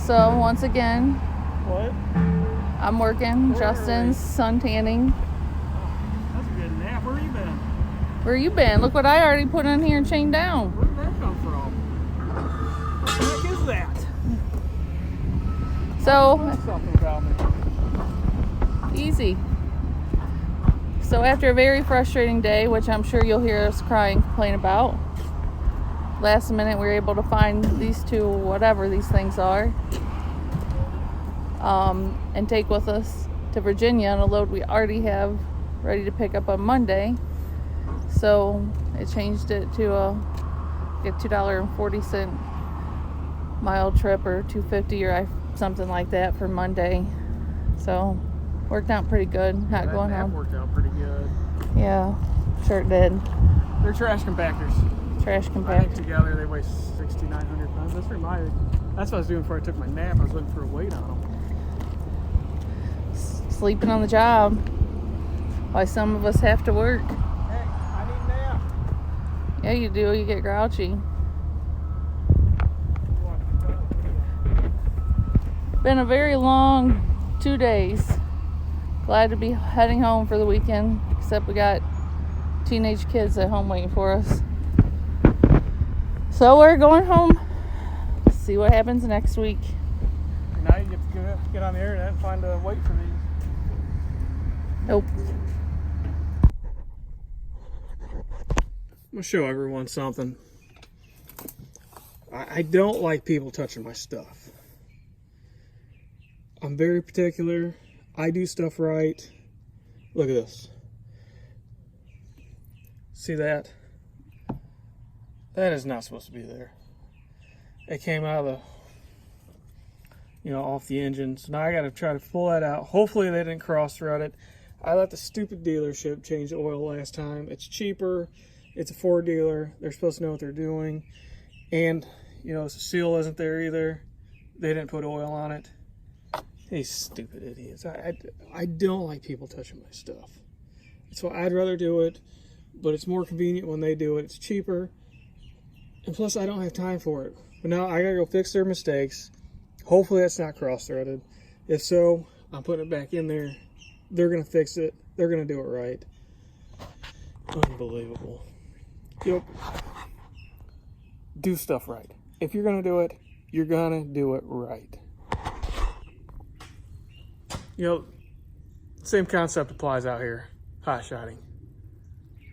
So once again, what? I'm working. Justin's sun tanning. That's a good nap. Where you been? Where you been? Look what I already put in here and chained down. Where did that come from? What the heck is that? So Something about me. easy. So after a very frustrating day, which I'm sure you'll hear us cry and complain about, last minute we were able to find these two, whatever these things are, and take with us to Virginia on a load we already have ready to pick up on Monday. So it changed it to a $2.40 mile trip, or $2.50 or something like that for Monday. So worked out pretty good. Not that going nap home. Worked out pretty good. Yeah, sure it did. They're trash compactors. Trash I think compactor. together they weigh 6,900 pounds. That's what I was doing before I took my nap. I was looking for a weight on them. Sleeping on the job. Why some of us have to work. Hey, I need a nap. Yeah, you do. You get grouchy. Been a very long 2 days. Glad to be heading home for the weekend, except we got teenage kids at home waiting for us. So we're going home. See what happens next week. Now you have to get on the internet and find a weight for these. Nope. I'm gonna show everyone something. I don't like people touching my stuff. I'm very particular. I do stuff right. Look at this. See that? That is not supposed to be there. It came out of the, off the engine. So now I gotta try to pull that out. Hopefully they didn't cross-thread it. I let the stupid dealership change the oil last time. It's cheaper. It's a Ford dealer. They're supposed to know what they're doing. And, the seal isn't there either. They didn't put oil on it. These stupid idiots. I don't like people touching my stuff. So I'd rather do it, but it's more convenient when they do it. It's cheaper. And plus, I don't have time for it. But now I gotta go fix their mistakes. Hopefully that's not cross-threaded. If so, I'm putting it back in there. They're gonna fix it. They're gonna do it right. Unbelievable. Yep. Do stuff right. If you're gonna do it, you're gonna do it right. Same concept applies out here. Hotshotting.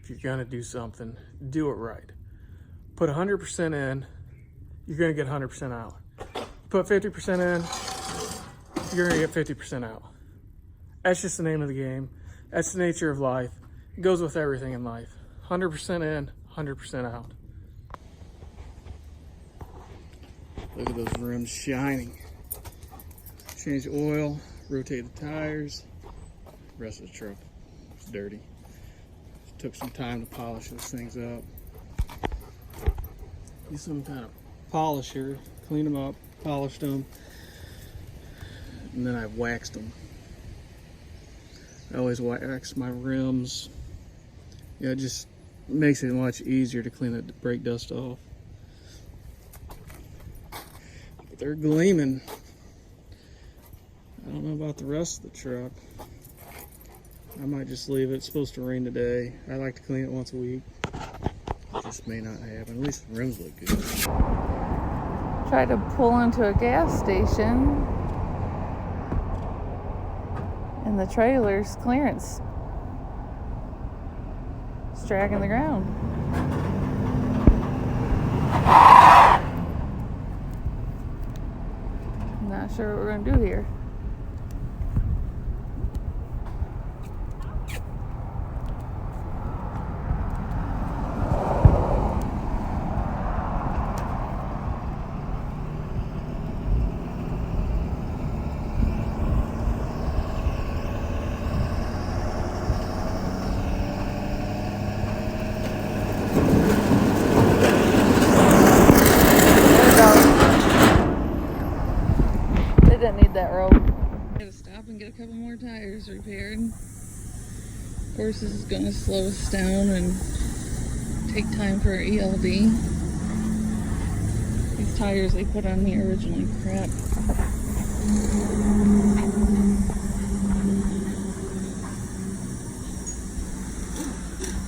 If you're gonna do something, do it right. Put 100% in, you're gonna get 100% out. Put 50% in, you're gonna get 50% out. That's just the name of the game. That's the nature of life. It goes with everything in life. 100% in, 100% out. Look at those rims shining. Change the oil, rotate the tires. The rest of the truck is dirty. Took some time to polish those things up. Use some kind of polisher, clean them up, polished them, and then I waxed them. I always wax my rims. It just makes it much easier to clean the brake dust off. But they're gleaming. I don't know about the rest of the truck. I might just leave it. It's supposed to rain today. I like to clean it once a week. This may not happen. At least the rims look good. Tried to pull into a gas station, and the trailer's clearance is dragging the ground. I'm not sure what we're going to do here. Didn't need that rope. Gotta stop and get a couple more tires repaired. Of course, this is gonna slow us down and take time for our ELD. These tires they put on me originally. Crap.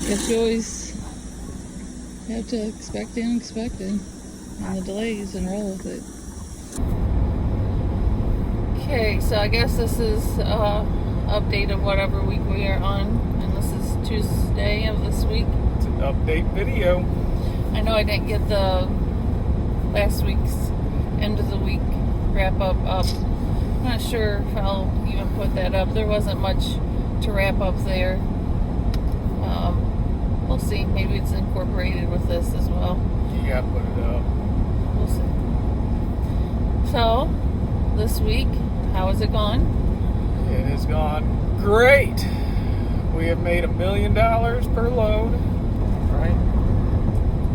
Guess you always have to expect the unexpected and the delays and roll with it. Okay, so I guess this is update of whatever week we are on, and this is Tuesday of this week. It's an update video. I know I didn't get the last week's end of the week wrap up. I'm not sure if I'll even put that up. There wasn't much to wrap up there. We'll see. Maybe it's incorporated with this as well. You gotta put it up. We'll see. So, this week, how has it gone? It has gone great. We have made $1 million per load. Right?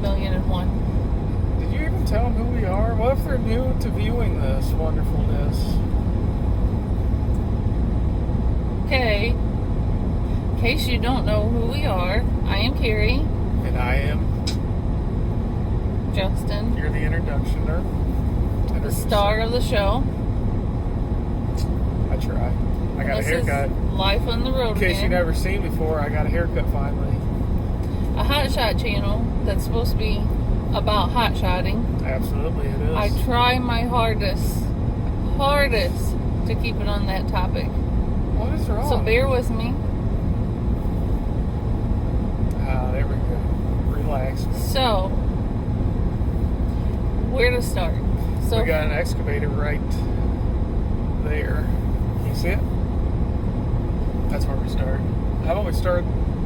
1,001,000. Did you even tell them who we are? What if they're new to viewing this wonderfulness? Okay. In case you don't know who we are, I am Carrie. And I am Justin. You're the introductioner. The star of the show. I try. I got This a haircut. Is life on the road In case again. you've never seen before, I got a haircut finally. A Hotshot channel that's supposed to be about hotshotting. Absolutely, it is. I try my hardest to keep it on that topic. What is wrong? So bear with me. There we go. Relax. So, where to start? So We got an excavator right there. Can you see it? That's where we start. How about we start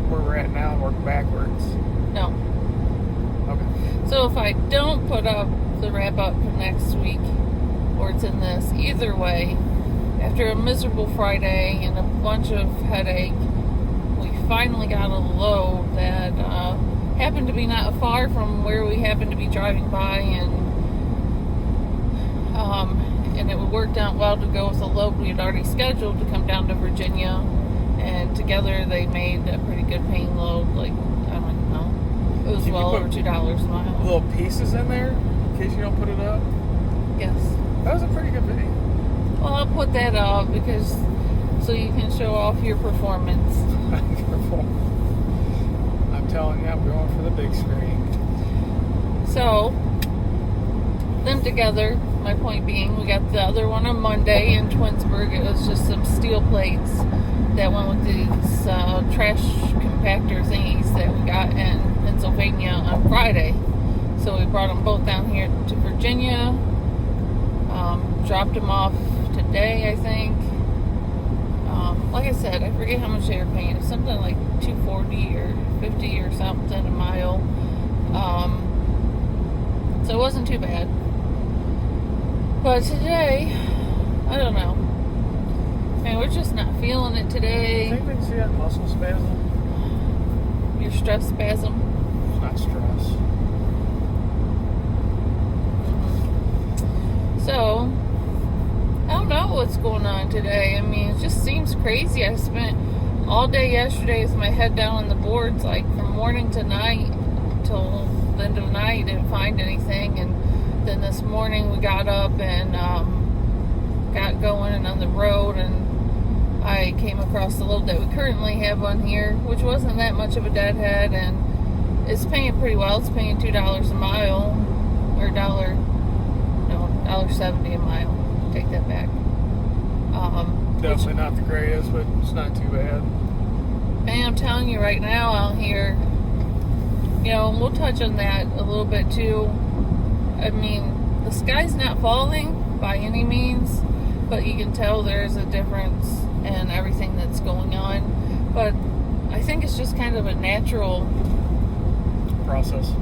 where we're at now and work backwards? no. Okay. So if I don't put up the wrap up next week, or it's in this, either way, after a miserable Friday and a bunch of headache, we finally got a load that happened to be not far from where we happened to be driving by, and it worked out well to go with a load we had already scheduled to come down to Virginia, and together they made a pretty good paying load. Like, I don't even know, it was Can you well put over $2 a mile. Little pieces in there in case you don't put it up. Yes. That was a pretty good video. Well, I'll put that up because so you can show off your performance. I'm telling you, I'm going for the big screen. So, them together, my point being, we got the other one on Monday in Twinsburg. It was just some steel plates that went with these trash compactor thingies that we got in Pennsylvania on Friday. So we brought them both down here to Virginia, dropped them off today, I think. Like I said, I forget how much they were paying. It's something like $240 or $50 or something a mile. So it wasn't too bad. But today, I don't know. Man, we're just not feeling it today. I think we can see that muscle spasm. Your stress spasm. It's not stress. So, I don't know what's going on today. I mean, it just seems crazy. I spent all day yesterday with my head down on the boards, like from morning to night till the end of the night, didn't find anything. And then this morning we got up and got going and on the road, and I came across the load that we currently have on here, which wasn't that much of a deadhead, and it's paying pretty well. It's paying $2 a mile, or $1.70 a mile. Take that back. Definitely not the greatest, but it's not too bad. Man, I'm telling you right now out here, you know, and we'll touch on that a little bit too. I mean, the sky's not falling by any means, but you can tell there's a difference in everything that's going on. But I think it's just kind of a natural process.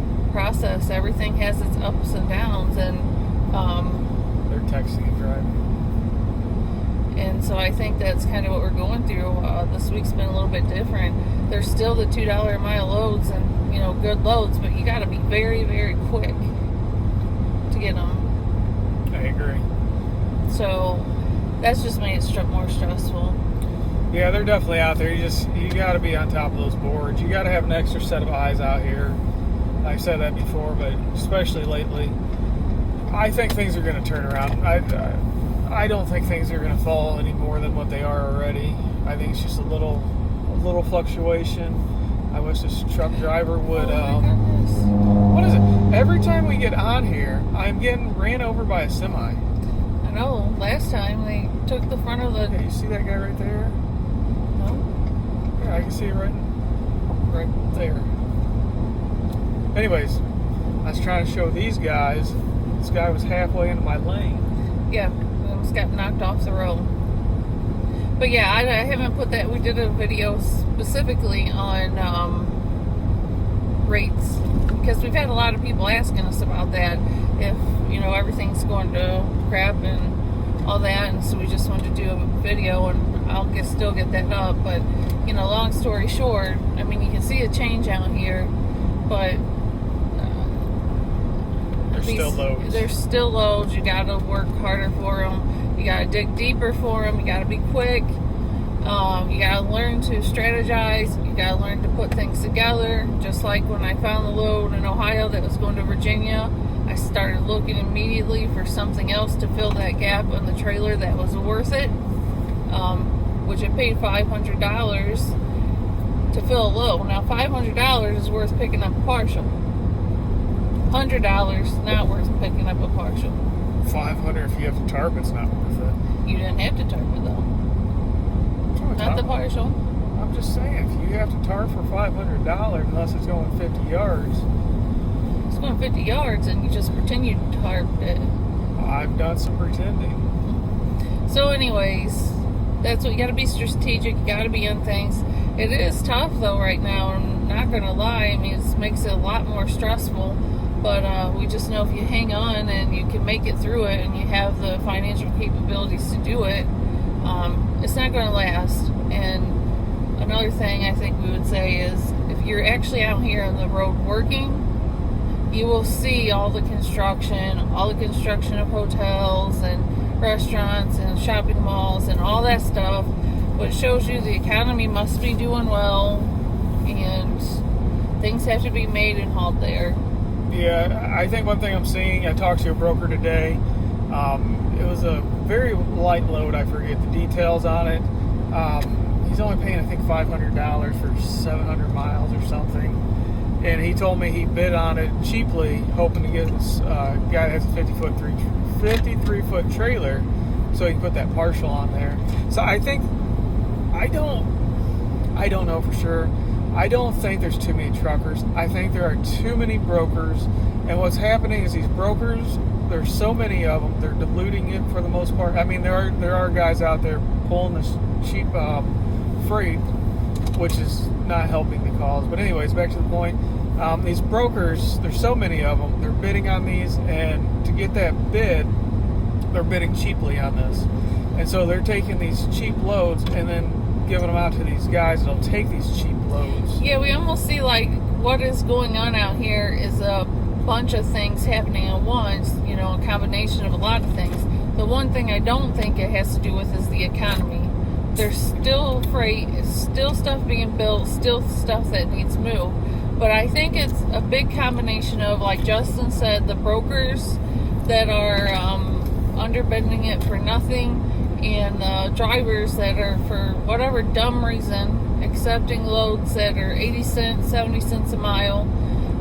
Everything has its ups and downs, and they're texting and driving. And so I think that's kind of what we're going through. This week's been a little bit different. There's still the $2 a mile loads and, you know, good loads, but you got to be very, very quick to get them. I agree. So that's just made it more stressful. Yeah, they're definitely out there. You got to be on top of those boards. You got to have an extra set of eyes out here. I've said that before, but especially lately. I think things are going to turn around. I don't think things are going to fall any more than what they are already. I think it's just a little fluctuation. I wish this truck driver would. What is it? Every time we get on here, I'm getting ran over by a semi. I know. Last time they took the front of the. Yeah, you see that guy right there? No. Yeah, I can see it right there. Anyways, I was trying to show these guys. This guy was halfway into my lane. Yeah, we almost got knocked off the road. But yeah, I haven't put that. We did a video specifically on rates because we've had a lot of people asking us about that. If everything's going to crap and all that, and so we just wanted to do a video, and I'll still get that up. But long story short, I mean, you can see a change out here, but there's still loads. You got to work harder for them. You got to dig deeper for them. You got to be quick. You got to learn to strategize. You got to learn to put things together. Just like when I found the load in Ohio that was going to Virginia, I started looking immediately for something else to fill that gap on the trailer that was worth it, which I paid $500 to fill a load. Now, $500 is worth picking up a partial. $100 not worth picking up a partial. $500 if you have to tarp, it's not worth it. You didn't have to tarp it though. Not the partial. I'm just saying, if you have to tarp for $500, unless it's going 50 yards. It's going 50 yards, and you just pretend you tarped it. I've done some pretending. So, anyways, that's what you got to be strategic. You got to be on things. It is tough though right now. I'm not gonna lie. I mean, it makes it a lot more stressful. But we just know if you hang on and you can make it through it and you have the financial capabilities to do it, it's not going to last. And another thing I think we would say is if you're actually out here on the road working, you will see all the construction of hotels and restaurants and shopping malls and all that stuff, which shows you the economy must be doing well and things have to be made and hauled there. Yeah, I think one thing I'm seeing, I talked to a broker today. It was a very light load. I forget the details on it. He's only paying, I think, $500 for 700 miles or something. And he told me he bid on it cheaply, hoping to get this guy that has a 53-foot trailer so he can put that partial on there. So I think, I don't know for sure. I don't think there's too many truckers. I think there are too many brokers. And what's happening is these brokers, there's so many of them, they're diluting it for the most part. I mean, there are guys out there pulling this cheap freight, which is not helping the cause. But anyways, back to the point. These brokers, there's so many of them, they're bidding on these, and to get that bid, they're bidding cheaply on this. And so they're taking these cheap loads and then giving them out to these guys that'll take these cheap loads. Yeah, we almost see like what is going on out here is a bunch of things happening at once, a combination of a lot of things. The one thing I don't think it has to do with is the economy. There's still freight, still stuff being built, still stuff that needs moved. But I think it's a big combination of, like Justin said, the brokers that are underbidding it for nothing, and drivers that are, for whatever dumb reason, accepting loads that are 80 cents, 70 cents a mile.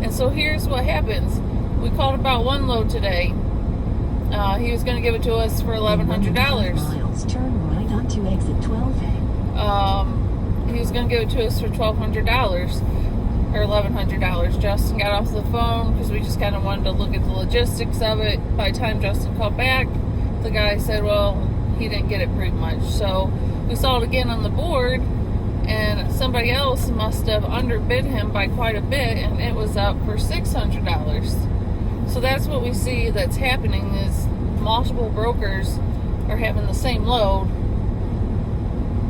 And so here's what happens. We called about one load today. He was going to give it to us for $1,100. Turn right onto exit 12A. He was going to give it to us for $1,200 or $1,100. Justin got off the phone because we just kind of wanted to look at the logistics of it. By the time Justin called back, the guy said, well, he didn't get it pretty much. So we saw it again on the board, and somebody else must have underbid him by quite a bit, and it was up for $600. So that's what we see that's happening is multiple brokers are having the same load,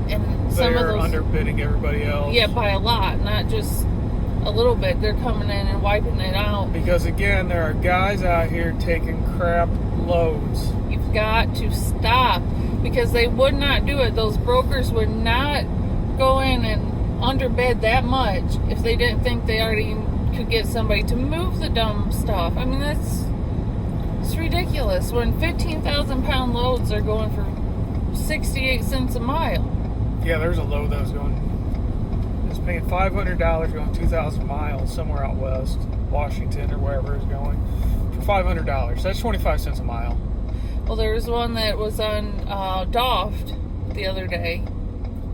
and some of those underbidding everybody else. Yeah, by a lot, not just a little bit. They're coming in and wiping it out. Because again, there are guys out here taking crap loads. You've got to stop, because they would not do it. Those brokers would not go in and underbid that much if they didn't think they already could get somebody to move the dumb stuff. I mean, that's just ridiculous when 15,000 pound loads are going for 68 cents a mile. Yeah, there's a load that was paying $500 going 2,000 miles somewhere out west, Washington or wherever it's going, for $500. That's 25 cents a mile. Well, there was one that was on Doft the other day,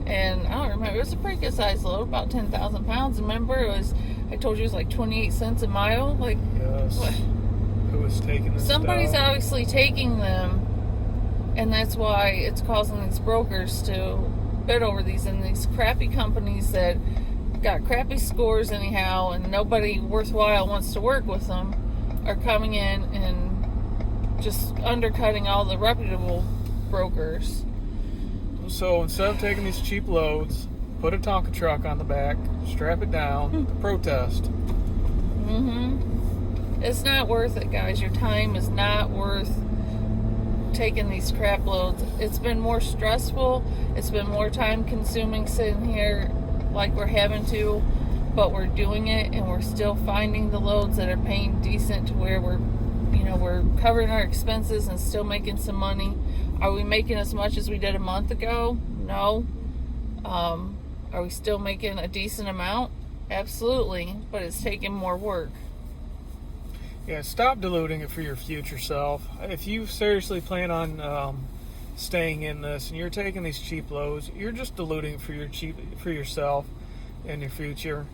and I don't remember, it was a pretty good sized load, about 10,000 pounds. Remember, I told you it was like 28 cents a mile? Like, yes. what? Who was taking this Somebody's stuff? obviously taking them, and that's why it's causing these brokers to bid over these, and these crappy companies that got crappy scores anyhow, and nobody worthwhile wants to work with them, are coming in and just undercutting all the reputable brokers. So instead of taking these cheap loads, put a Tonka truck on the back, strap it down, protest. It's not worth it, guys. Your time is not worth taking these crap loads. It's been more stressful. It's been more time consuming sitting here like we're having to, but we're doing it, and we're still finding the loads that are paying decent to where we're covering our expenses and still making some money. Are we making as much as we did a month ago? No. Are we still making a decent amount? Absolutely, but it's taking more work. Yeah, stop diluting it for your future self. If you seriously plan on staying in this and you're taking these cheap loads, you're just diluting for yourself and your future.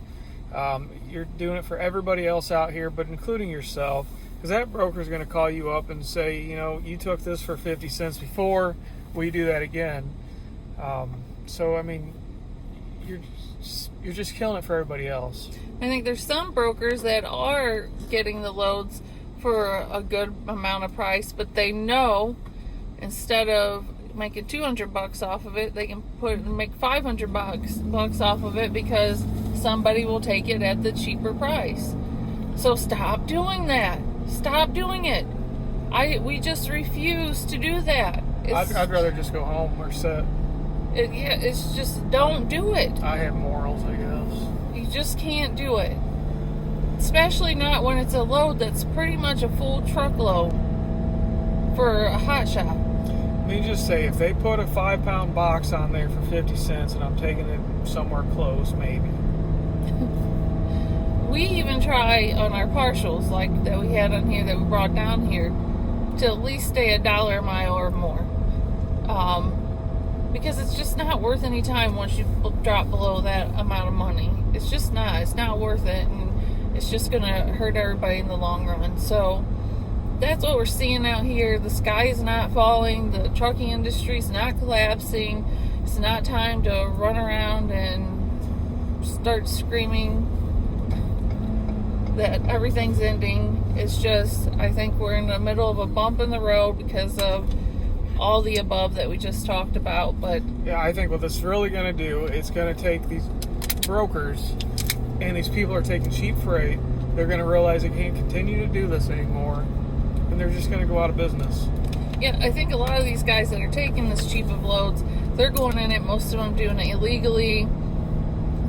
You're doing it for everybody else out here, but including yourself, because that broker is going to call you up and say, you took this for 50 cents before, will you do that again? So I mean, you're just killing it for everybody else. I think there's some brokers that are getting the loads for a good amount of price, but they know instead of making $200 off of it, they can make $500 off of it because somebody will take it at the cheaper price. So stop doing that. Stop doing it. We just refuse to do that. I'd rather just go home or sit. It's just, don't do it. I have morals, I guess. You just can't do it. Especially not when it's a load that's pretty much a full truckload for a Hotshot. Let me just say, if they put a 5-pound box on there for 50 cents and I'm taking it somewhere close, maybe. We even try on our partials, like that we had on here, that we brought down here, to at least stay $1 a mile or more. Because it's just not worth any time once you drop below that amount of money. It's just not. It's not worth it, and it's just going to hurt everybody in the long run. So that's what we're seeing out here. The sky is not falling. The trucking industry is not collapsing. It's not time to run around and start screaming that everything's ending. It's just, I think we're in the middle of a bump in the road because of all the above that we just talked about. But yeah, I think what this is really going to do, it's going to take these brokers, and these people are taking cheap freight. They're going to realize they can't continue to do this anymore, and they're just going to go out of business. Yeah, I think a lot of these guys that are taking this cheap of loads, they're going in it, most of them doing it illegally.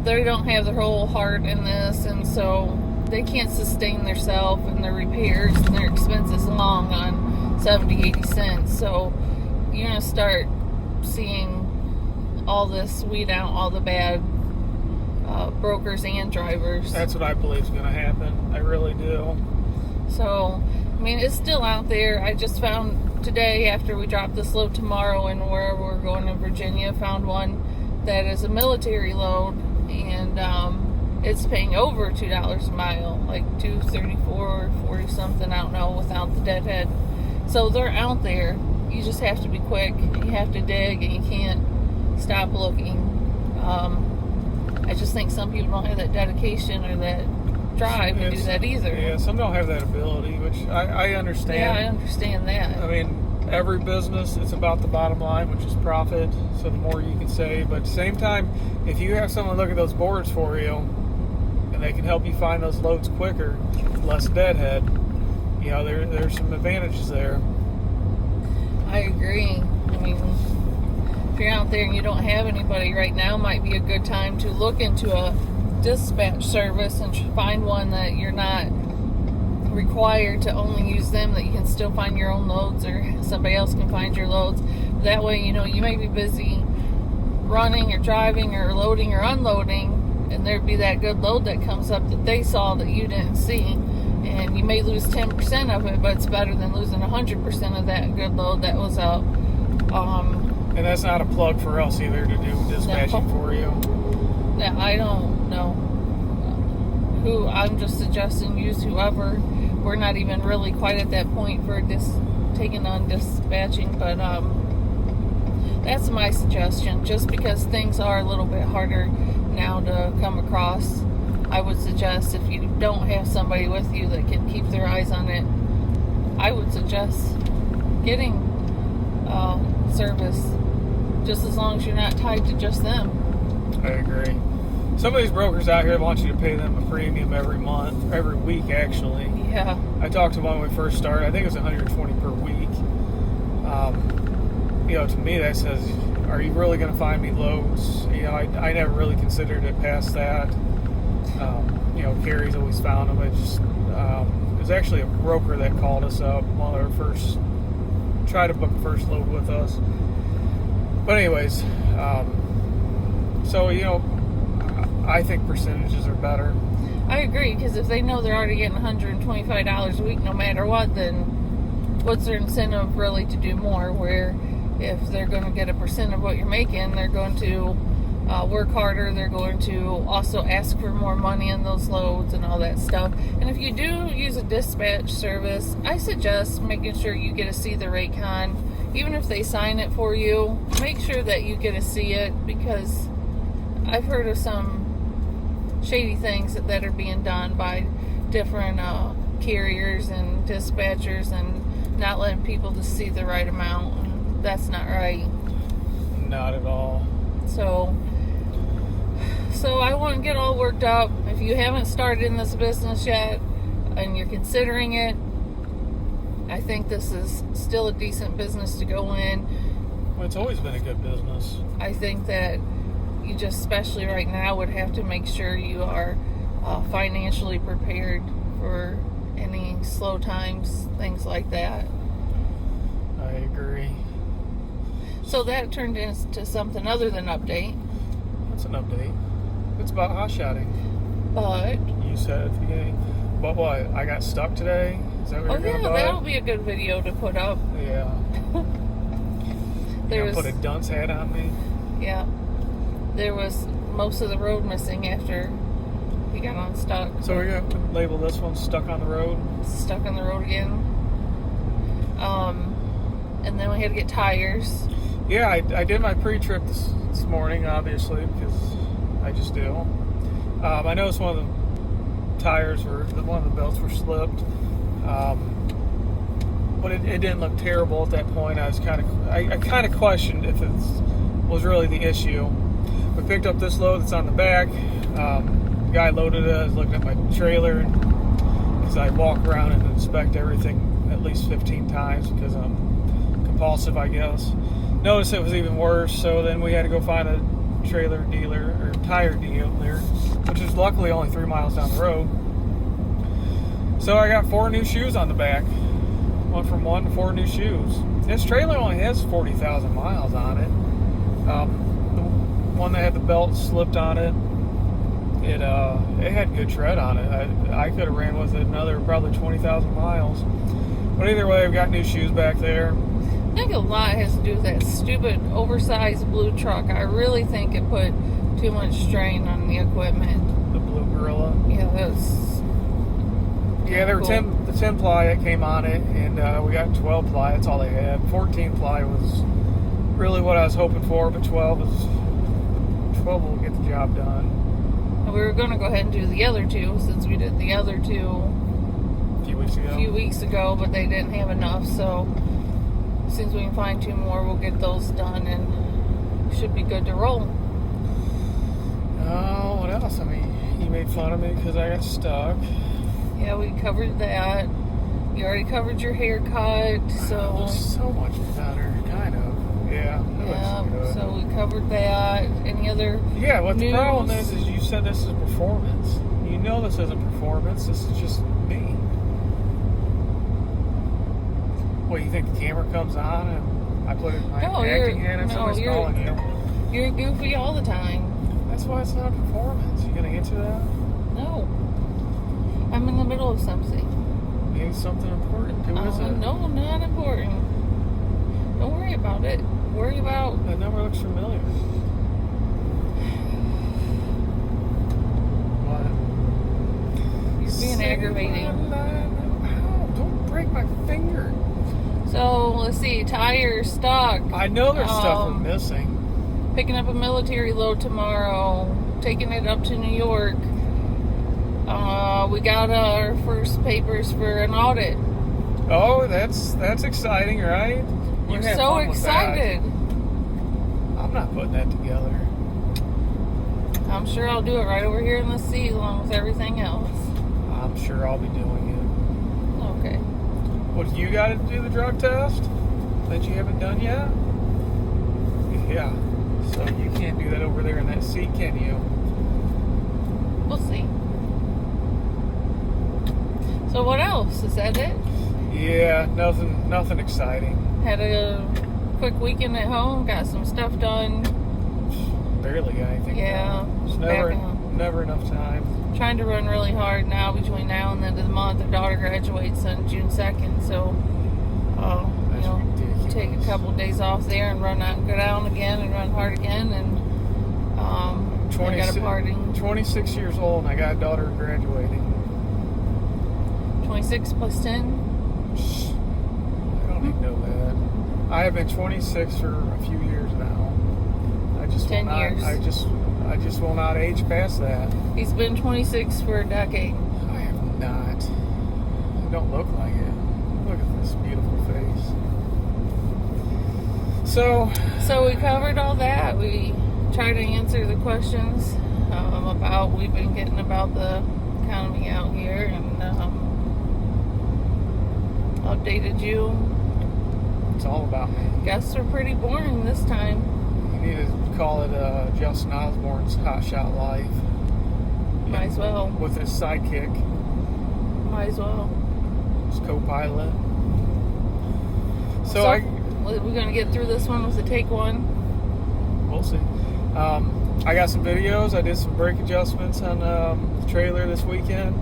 They don't have their whole heart in this, and so they can't sustain themselves and their repairs and their expenses long on 70, 80 cents. So you're going to start seeing all this weed out all the bad brokers and drivers. That's what I believe is going to happen. I really do. So, I mean, it's still out there. I just found today, after we drop this load tomorrow and where we're going in Virginia, found one that is a military load, and it's paying over $2 a mile, like $2.34 or 40 something, I don't know, without the deadhead. So they're out there. You just have to be quick. You have to dig, and you can't stop looking. I just think some people don't have that dedication or that drive to do that either. Yeah, some don't have that ability, which I understand. Yeah, I understand that. I mean, every business, it's about the bottom line, which is profit, so the more you can save. But at the same time, if you have someone look at those boards for you, and they can help you find those loads quicker, less deadhead, there's some advantages there. I agree. I mean, if you're out there and you don't have anybody right now, might be a good time to look into a dispatch service and find one that you're not required to only use them, that you can still find your own loads, or somebody else can find your loads. That way, you may be busy running or driving or loading or unloading, and there'd be that good load that comes up that they saw that you didn't see, and you may lose 10% of it, but it's better than losing 100% of that good load that was up. And that's not a plug for us either to do dispatching for you. Yeah, I don't know who. I'm just suggesting use whoever. We're not even really quite at that point for taking on dispatching, but that's my suggestion. Just because things are a little bit harder now to come across, I would suggest, if you don't have somebody with you that can keep their eyes on it, I would suggest getting service, just as long as you're not tied to just them. I agree. Some of these brokers out here want you to pay them a premium every month, every week actually. Yeah. I talked to one when we first started. I think it was $120 per week. To me that says, are you really going to find me loads? I never really considered it past that. Carrie's always found them. It was actually a broker that called us up while they were tried to book the first load with us. But anyways, I think percentages are better. I agree, because if they know they're already getting $125 a week no matter what, then what's their incentive really to do more? Where if they're going to get a percent of what you're making, they're going to work harder, they're going to also ask for more money on those loads and all that stuff. And if you do use a dispatch service, I suggest making sure you get to see the rate con. Even if they sign it for you, make sure that you get to see it, because I've heard of some shady things that are being done by different carriers and dispatchers, and not letting people to see the right amount. And that's not right. Not at all. So I wouldn't get all worked up. If you haven't started in this business yet and you're considering it, I think this is still a decent business to go in. Well, it's always been a good business. I think that you just, especially right now, would have to make sure you are financially prepared for any slow times, things like that. I agree. So that turned into something other than update. What's an update? It's about hot-shotting. But You said at the beginning. But what? I got stuck today? Is that what you're going to buy? that'll be a good video to put up. Yeah. You're going to put a dunce hat on me? Yeah. There was most of the road missing after we got unstuck. So we're going to label this one Stuck on the Road? Stuck on the road again. And then we had to get tires. Yeah, I did my pre-trip this morning, obviously, because I just do. I noticed one of the tires one of the belts were slipped. But it didn't look terrible at that point. I kind of questioned if it was really the issue. We picked up this load that's on the back. The guy loaded it. I was looking at my trailer because I walk around and inspect everything at least 15 times because I'm compulsive, I guess. Noticed it was even worse, so then we had to go find a trailer dealer or tire dealer, which is luckily only 3 miles down the road. So I got 4 new shoes on the back. Went from 1 to 4 new shoes. This trailer only has 40,000 miles on it. The one that had the belt slipped on it, it had good tread on it. I could have ran with it another probably 20,000 miles. But either way, I've got new shoes back there. I think a lot has to do with that stupid oversized blue truck. I really think it put too much strain on the equipment. The blue Gorilla. Yeah, that's... Yeah, there were cool. 10 ply that came on it, and we got 12 ply. That's all they had. 14 ply was really what I was hoping for, but 12 will get the job done. And we were going to go ahead and do the other two, since we did the other two A few weeks ago, but they didn't have enough. So as soon as we can find 2 more, we'll get those done, and we should be good to roll. Oh, what else? I mean, you made fun of me because I got stuck. Yeah, we covered that. You already covered your haircut, so... It looks so much better, kind of. Yeah, it looks good. So we covered that. Any other Yeah, what news? the problem is you said this is performance. You know this isn't performance. This is just me. What, you think the camera comes on and I put it in my No, acting hand and somebody's calling you? You're goofy all the time. That's why it's not a performance. You gonna answer that? No. I'm in the middle of something. Maybe something important. Who is it? No, not important. Don't worry about it. Worry about... That number looks familiar. What? You're being aggravating. Ow, don't break my finger. So, let's see. Tire, stock. I know there's stuff we're missing. Picking up a military load tomorrow. Taking it up to New York. We got our first papers for an audit. Oh, that's exciting, right? We're so excited. I'm not putting that together. I'm sure I'll do it right over here in the seat along with everything else. I'm sure I'll be doing Okay. it. What, you got to do the drug test that you haven't done yet? Yeah. So you can't do that over there in that seat, can you? We'll see. So what else? Is that it? Yeah, nothing exciting. Had a quick weekend at home. Got some stuff done. Barely got anything Yeah. done. It's never enough time. Trying to run really hard now between now and the end of the month. Our daughter graduates on June 2nd, so That's ridiculous. take a couple of days off there and run out and go down again and run hard again. And I got a party. 26 years old and I got a daughter graduating. 26 plus 10. I don't even know that. I have been 26 for a few years now. I just 10 years. I just will not age past that. He's been 26 for a decade. I have not. I don't look like it. Look at this beautiful face. So we covered all that. We tried to answer the questions we've been getting about the economy out here, and updated you. it's all about me. Guests are pretty boring this time. You need to call it Justin Osborne's Hotshot Life. Might as well. With his sidekick, Might as well. his co-pilot. So we're going to get through this one with a take one. We'll see. I got some videos. I did some brake adjustments on the trailer this weekend.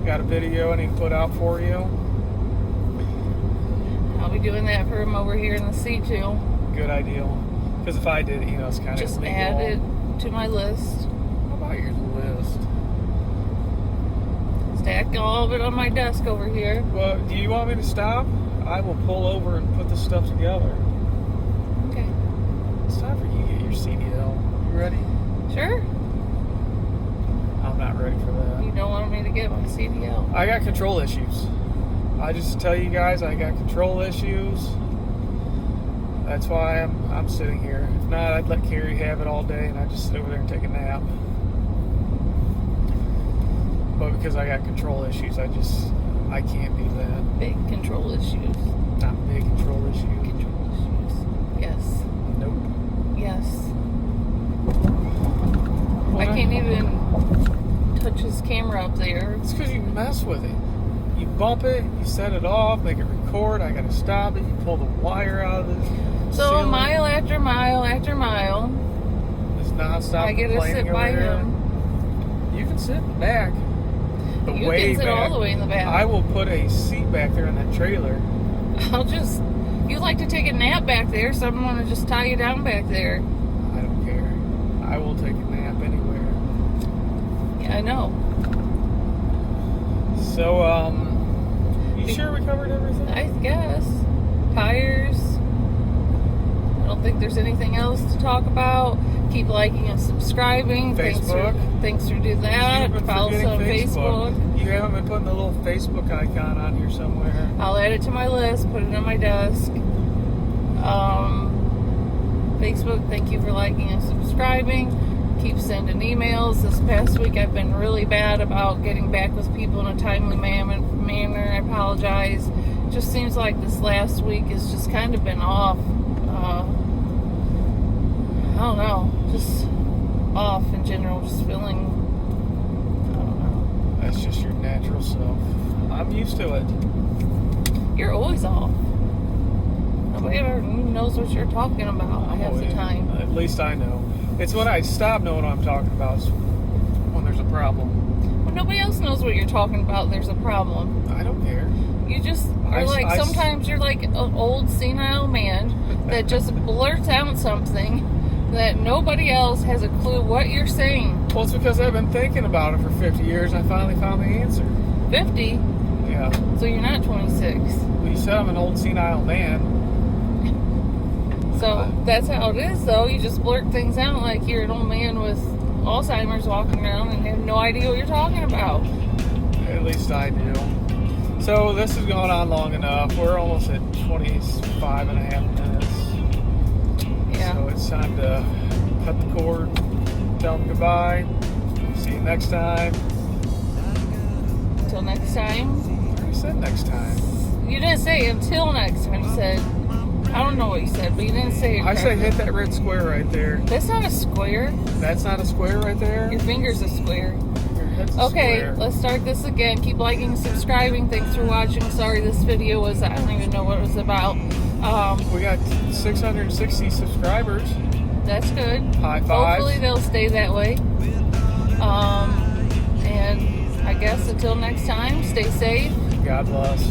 Got a video I need to put out for you. I'll be doing that for him over here in the seat too. Good idea. Because if I did it, it's kind of Just illegal. add it to my list. How about your list? Stack all of it on my desk over here. Well, do you want me to stop? I will pull over and put this stuff together. Okay. It's time for you to get your CDL. You ready? Sure. I'm not ready for that. You don't want me to get my CDL. I got control issues. I just tell you guys I got control issues. That's why I'm sitting here. If not, I'd let Carrie have it all day and I'd just sit over there and take a nap. But because I got control issues, I can't do that. Big control issues. Not big control issues. Control issues. Yes. Nope. Yes. Well, I can't even touch his camera up there. It's because you mess with it. You bump it, you set it off, make it record. I gotta stop it. You pull the wire out of the So ceiling. mile after mile after mile, It's nonstop. I get to sit complaining by over there. him. You can sit in the back. The You way can sit back. all the way in the back. I will put a seat back there in that trailer. You like to take a nap back there, so I'm going to just tie you down back there. I don't care. I will take a nap anywhere. Yeah, I know. So, you sure we covered everything? I guess. Tires. I don't think there's anything else to talk about. Keep liking and subscribing. Facebook. Thanks for doing that. You've been Follow us forgetting on Facebook. You haven't been putting the little Facebook icon on here somewhere. I'll add it to my list, put it on my desk. Facebook, thank you for liking and subscribing. Keep sending emails. This past week I've been really bad about getting back with people in a timely manner. I apologize. It just seems like this last week has just kind of been off. I don't know. Just off in general. Just feeling, I don't know. That's just your natural self. I'm used to it. You're always off. knows what you're talking about half the time. At least I know. It's when I stop knowing what I'm talking about is when there's a problem. When nobody else knows what you're talking about, there's a problem. I don't care. You just are sometimes you're like an old senile man that just blurts out something that nobody else has a clue what you're saying. Well, it's because I've been thinking about it for 50 years and I finally found the answer. 50? Yeah. So you're not 26. Well, you said I'm an old senile man. So that's how it is, though. You just blurt things out like you're an old man with Alzheimer's walking around and have no idea what you're talking about. At least I do. So this has gone on long enough. We're almost at 25 and a half minutes. Yeah. So it's time to cut the cord, tell them goodbye. See you next time. Until next time. I already said next time. You didn't say until next time. You said, I don't know what you said, but you didn't say it I say correctly. hit that red square right there. That's not a square. That's not a square right there? Your finger's a square. Your head's a Okay, square. let's start this again. Keep liking and subscribing. Thanks for watching. Sorry this video was, I don't even know what it was about. We got 660 subscribers. That's good. High five. Hopefully they'll stay that way. And I guess until next time, stay safe. God bless.